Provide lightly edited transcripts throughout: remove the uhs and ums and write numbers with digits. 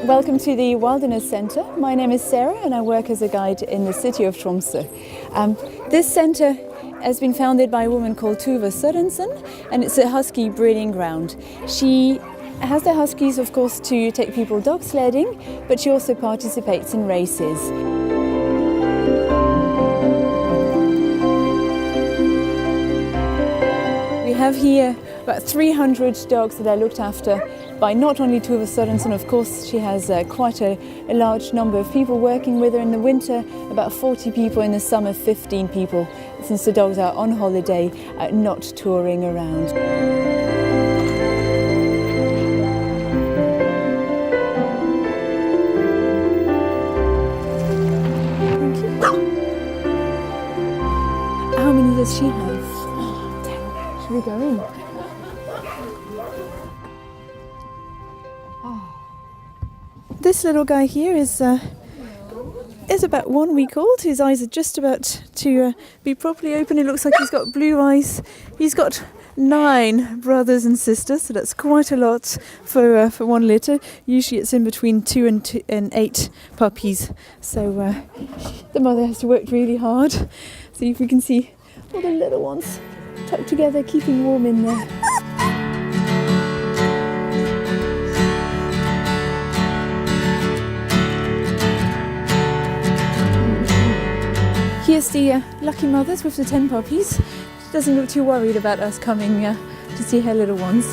Welcome to the Wilderness Centre. My name is Sarah and I work as a guide in the city of Tromso. This centre has been founded by a woman called Tove Sørensen, and it's a husky breeding ground. She has the huskies, of course, to take people dog sledding, but she also participates in races. We have here about 300 dogs that are looked after by not only Tove Sørensen. Of course, she has quite a large number of people working with her in the winter, about 40 people, in the summer 15 people, since the dogs are on holiday, not touring around. How many does she have? 10. Should we go in? This little guy here is about 1 week old. His eyes are just about to be properly open. It looks like he's got blue eyes. He's got 9 brothers and sisters, so that's quite a lot for one litter. Usually it's in between 2 and 8 puppies. So the mother has to work really hard. See if we can see all the little ones tucked together, keeping warm in there. Here's the lucky mothers with the 10 puppies. She doesn't look too worried about us coming to see her little ones.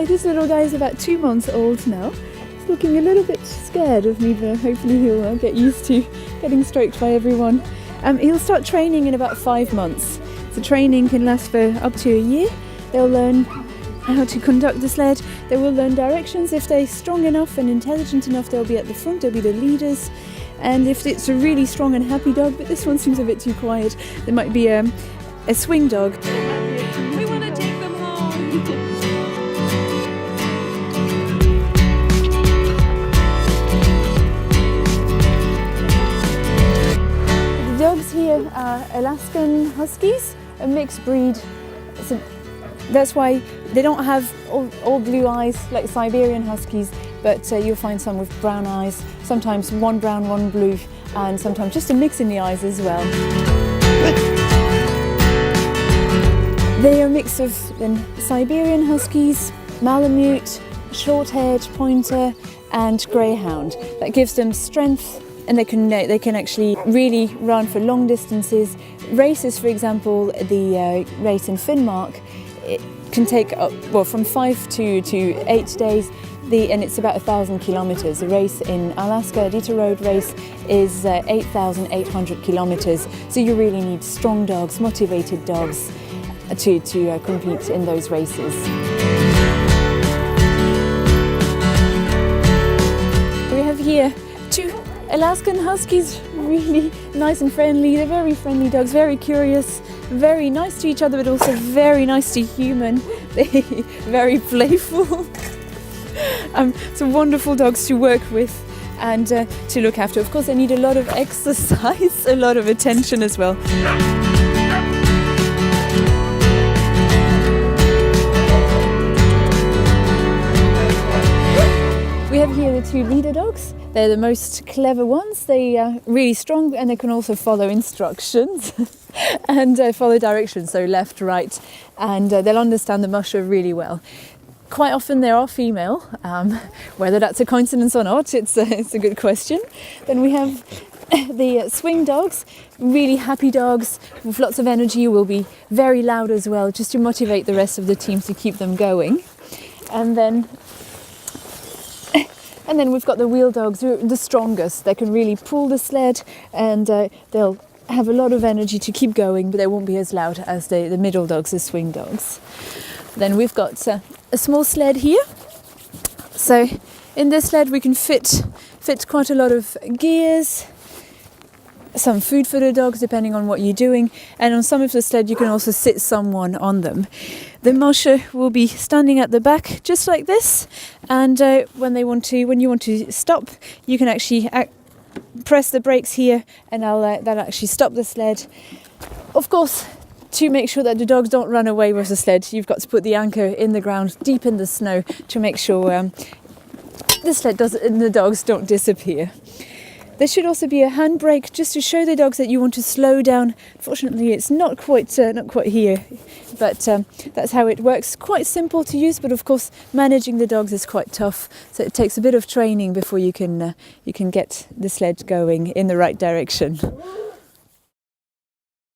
This little guy is about 2 months old now. He's looking a little bit scared of me, but hopefully he'll get used to getting stroked by everyone. He'll start training in about 5 months. The training can last for up to a year. They'll learn how to conduct the sled. They will learn directions. If they're strong enough and intelligent enough, they'll be at the front, they'll be the leaders. And if it's a really strong and happy dog, but this one seems a bit too quiet, there might be a swing dog. We want to take them home. Here are Alaskan Huskies, a mixed breed. So that's why they don't have all blue eyes like Siberian Huskies, but you'll find some with brown eyes, sometimes one brown, one blue, and sometimes just a mix in the eyes as well. They are a mix of Siberian Huskies, Malamute, short-haired pointer, and greyhound. That gives them strength, and they can actually really run for long distances. Races, for example, the race in Finnmark, it can take from 5 to 8 days, and it's about 1,000 kilometers. The race in Alaska, Dita Road race, is 8,800 kilometers. So you really need strong dogs, motivated dogs, to compete in those races. We have here 2 Alaskan Huskies, really nice and friendly. They're very friendly dogs, very curious, very nice to each other, but also very nice to human. They're very playful. Some wonderful dogs to work with and to look after. Of course, they need a lot of exercise, a lot of attention as well. We have here the 2 leader dogs. They're the most clever ones. They are really strong, and they can also follow instructions and follow directions, so left, right, and they'll understand the musher really well. Quite often they are female. Whether that's a coincidence or not, it's a good question. Then we have the swing dogs, really happy dogs with lots of energy, will be very loud as well, just to motivate the rest of the team to keep them going. And then we've got the wheel dogs, who are the strongest. They can really pull the sled, and they'll have a lot of energy to keep going, but they won't be as loud as the middle dogs, the swing dogs. Then we've got a small sled here. So in this sled we can fit quite a lot of gears, some food for the dogs depending on what you're doing, and on some of the sled you can also sit someone on them. The musher will be standing at the back just like this, and when you want to stop, you can actually press the brakes here, and that'll actually stop the sled. Of course, to make sure that the dogs don't run away with the sled, you've got to put the anchor in the ground deep in the snow to make sure the dogs don't disappear. There should also be a handbrake just to show the dogs that you want to slow down. Fortunately, it's not quite here, but that's how it works. Quite simple to use, but of course, managing the dogs is quite tough. So it takes a bit of training before you can get the sled going in the right direction.